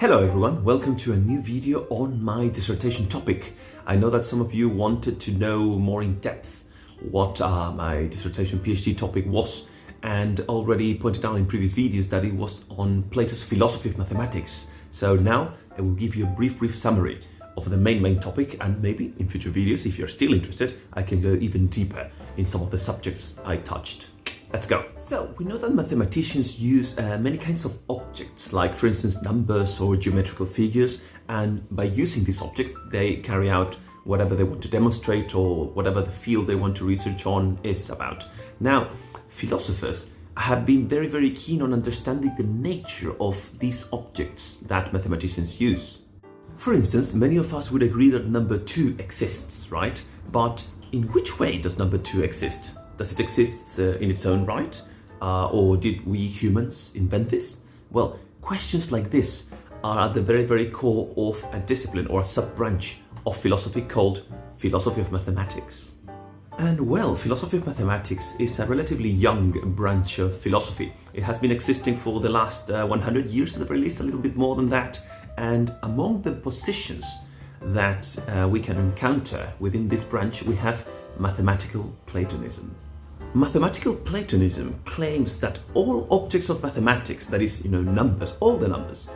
Hello everyone, welcome to a new video on my dissertation topic. I know that some of you wanted to know more in depth what my dissertation PhD topic was, and already pointed out in previous videos that it was on Plato's philosophy of mathematics. So now I will give you a brief summary of the main topic, and maybe in future videos, if you're still interested, I can go even deeper in some of the subjects I touched. Let's go. So we know that mathematicians use many kinds of objects, like for instance numbers or geometrical figures, and by using these objects they carry out whatever they want to demonstrate or whatever the field they want to research on is about. Now, philosophers have been very keen on understanding the nature of these objects that mathematicians use. For instance, many of us would agree that number 2 exists, right? But in which way does number 2 exist? Does it exist in its own right? Or did we humans invent this? Well, questions like this are at the very core of a discipline or a sub-branch of philosophy called philosophy of mathematics. And well, philosophy of mathematics is a relatively young branch of philosophy. It has been existing for the last 100 years at the very least, a little bit more than that. And among the positions that we can encounter within this branch, we have mathematical Platonism. Mathematical Platonism claims that all objects of mathematics, that is, numbers, all the numbers,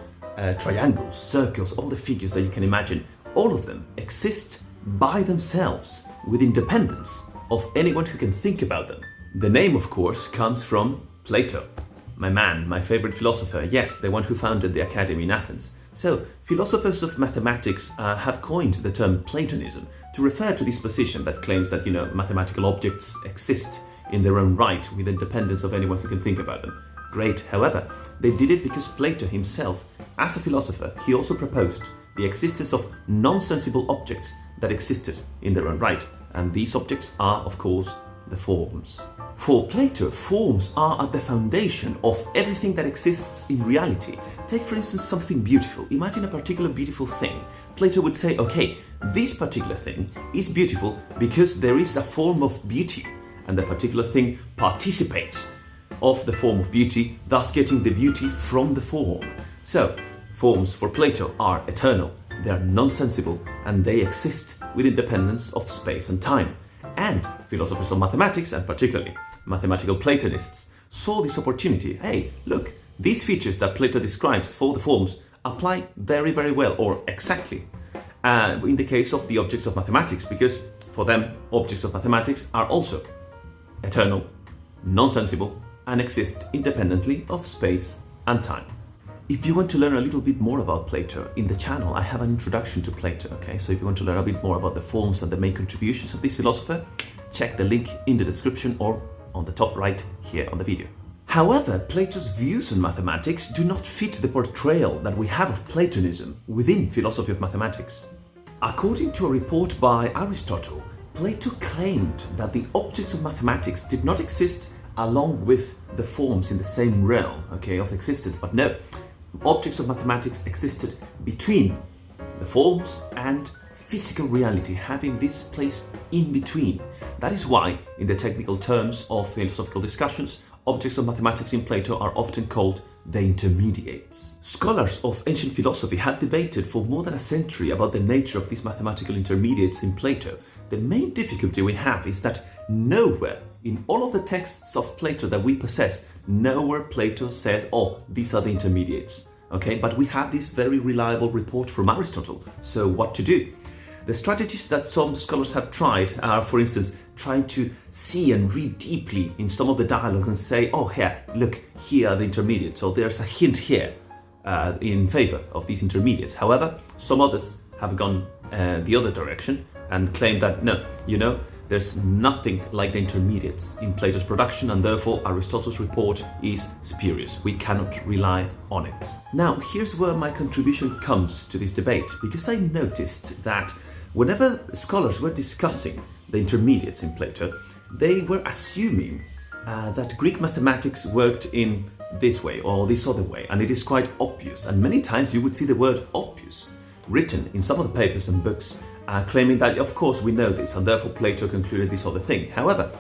triangles, circles, all the figures that you can imagine, all of them exist by themselves with independence of anyone who can think about them. The name, of course, comes from Plato, my man, my favorite philosopher, yes, the one who founded the academy in Athens. So, philosophers of mathematics have coined the term Platonism to refer to this position that claims that, mathematical objects exist in their own right with independence of anyone who can think about them. Great. However, they did it because Plato himself, as a philosopher, he also proposed the existence of non-sensible objects that existed in their own right. And these objects are, of course, the forms. For Plato, forms are at the foundation of everything that exists in reality. Take, for instance, something beautiful. Imagine a particular beautiful thing. Plato would say, okay, this particular thing is beautiful because there is a form of beauty, and the particular thing participates of the form of beauty, thus getting the beauty from the form. So, forms for Plato are eternal, they are non-sensible, and they exist with independence of space and time. And philosophers of mathematics, and particularly mathematical Platonists, saw this opportunity. Hey, look, these features that Plato describes for the forms apply very well, or exactly, in the case of the objects of mathematics, because for them, objects of mathematics are also eternal, non-sensible, and exist independently of space and time. If you want to learn a little bit more about Plato, in the channel I have an introduction to Plato, okay? So if you want to learn a bit more about the forms and the main contributions of this philosopher, check the link in the description or on the top right here on the video. However, Plato's views on mathematics do not fit the portrayal that we have of Platonism within philosophy of mathematics. According to a report by Aristotle, Plato claimed that the objects of mathematics did not exist along with the forms in the same realm, okay, of existence, but no, objects of mathematics existed between the forms and physical reality, having this place in between. That is why, in the technical terms of philosophical discussions, objects of mathematics in Plato are often called the intermediates. Scholars of ancient philosophy had debated for more than a century about the nature of these mathematical intermediates in Plato. The main difficulty we have is that nowhere in all of the texts of Plato that we possess, nowhere Plato says, oh, these are the intermediates. Okay, but we have this very reliable report from Aristotle. So what to do? The strategies that some scholars have tried are, for instance, trying to see and read deeply in some of the dialogue and say, oh, here, look, here are the intermediates, so there's a hint here in favor of these intermediates. However, some others have gone the other direction and claim that, no, there's nothing like the intermediates in Plato's production, and therefore Aristotle's report is spurious. We cannot rely on it. Now, here's where my contribution comes to this debate, because I noticed that whenever scholars were discussing the intermediates in Plato, they were assuming that Greek mathematics worked in this way or this other way, and it is quite obvious. And many times you would see the word obvious written in some of the papers and books, claiming that, of course, we know this, and therefore Plato concluded this other thing. However,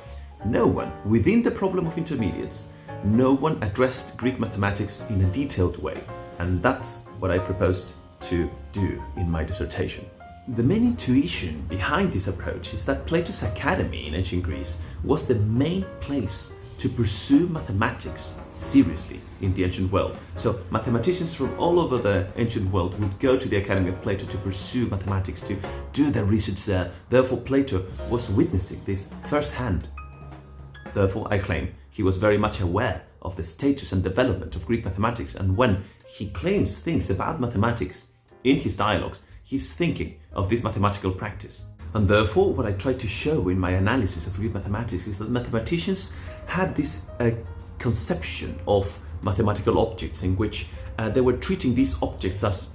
no one, within the problem of intermediates, no one addressed Greek mathematics in a detailed way. And that's what I propose to do in my dissertation. The main intuition behind this approach is that Plato's academy in ancient Greece was the main place to pursue mathematics seriously in the ancient world. So mathematicians from all over the ancient world would go to the Academy of Plato to pursue mathematics, to do their research there. Therefore, Plato was witnessing this firsthand. Therefore, I claim he was very much aware of the status and development of Greek mathematics, and when he claims things about mathematics in his dialogues, he's thinking of this mathematical practice. And therefore, what I try to show in my analysis of Greek mathematics is that mathematicians had this conception of mathematical objects in which they were treating these objects as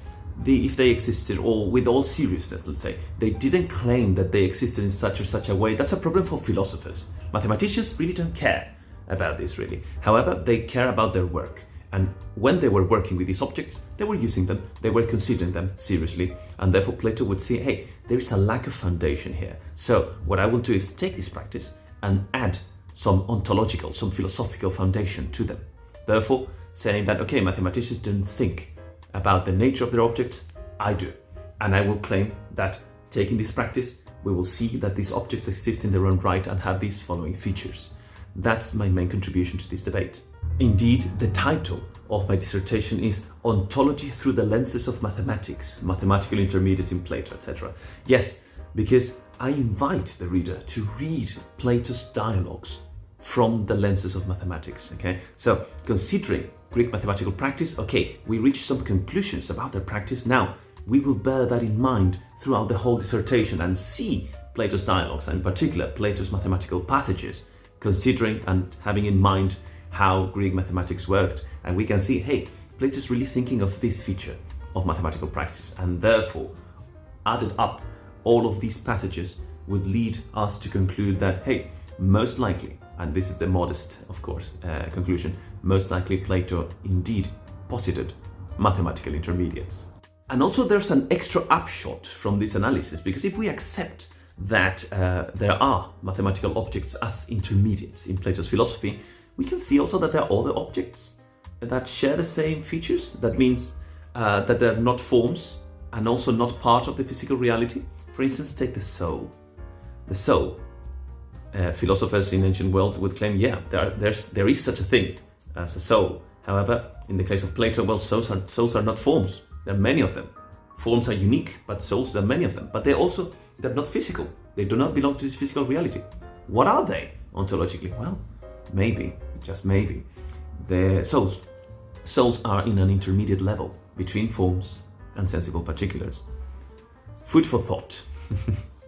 if they existed, or with all seriousness, let's say. They didn't claim that they existed in such or such a way. That's a problem for philosophers. Mathematicians really don't care about this, really. However, they care about their work. And when they were working with these objects, they were using them, they were considering them seriously, and therefore Plato would say, hey, there is a lack of foundation here. So what I will do is take this practice and add some ontological, some philosophical foundation to them. Therefore, saying that, okay, mathematicians don't think about the nature of their objects, I do. And I will claim that taking this practice, we will see that these objects exist in their own right and have these following features. That's my main contribution to this debate. Indeed, the title of my dissertation is Ontology Through the Lenses of Mathematics, Mathematical Intermediates in Plato, etc. Yes, because I invite the reader to read Plato's dialogues from the lenses of mathematics, okay? So, considering Greek mathematical practice, okay, we reach some conclusions about their practice. Now, we will bear that in mind throughout the whole dissertation and see Plato's dialogues, and in particular, Plato's mathematical passages, considering and having in mind how Greek mathematics worked. And we can see, hey, Plato's really thinking of this feature of mathematical practice, and therefore, added up, all of these passages would lead us to conclude that, hey, most likely, and this is the modest, of course, conclusion, most likely Plato indeed posited mathematical intermediates. And also there's an extra upshot from this analysis, because if we accept that there are mathematical objects as intermediates in Plato's philosophy, we can see also that there are other objects that share the same features. That means that they're not forms and also not part of the physical reality. For instance, take the soul. The soul. Philosophers in ancient world would claim, yeah, there is such a thing as a soul. However, in the case of Plato, well, souls are not forms. There are many of them. Forms are unique, but souls, there are many of them. But they're not physical. They do not belong to this physical reality. What are they ontologically? Well, maybe, just maybe, the souls. Souls are in an intermediate level between forms and sensible particulars. Food for thought.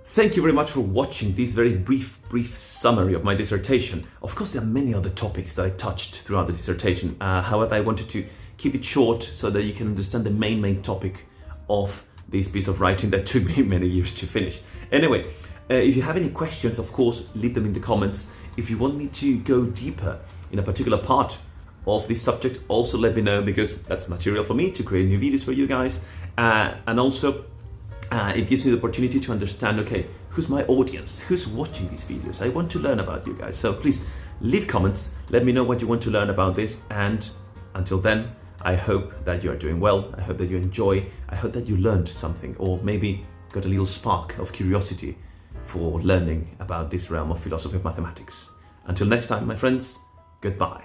Thank you very much for watching this very brief summary of my dissertation. Of course, there are many other topics that I touched throughout the dissertation. However, I wanted to keep it short so that you can understand the main topic of this piece of writing that took me many years to finish. Anyway, if you have any questions, of course, leave them in the comments. If you want me to go deeper in a particular part of this subject, also let me know, because that's material for me to create new videos for you guys. And also, it gives me the opportunity to understand, okay, who's my audience? Who's watching these videos? I want to learn about you guys. So please leave comments. Let me know what you want to learn about this. And until then, I hope that you are doing well. I hope that you enjoy. I hope that you learned something, or maybe got a little spark of curiosity for learning about this realm of philosophy of mathematics. Until next time, my friends, goodbye.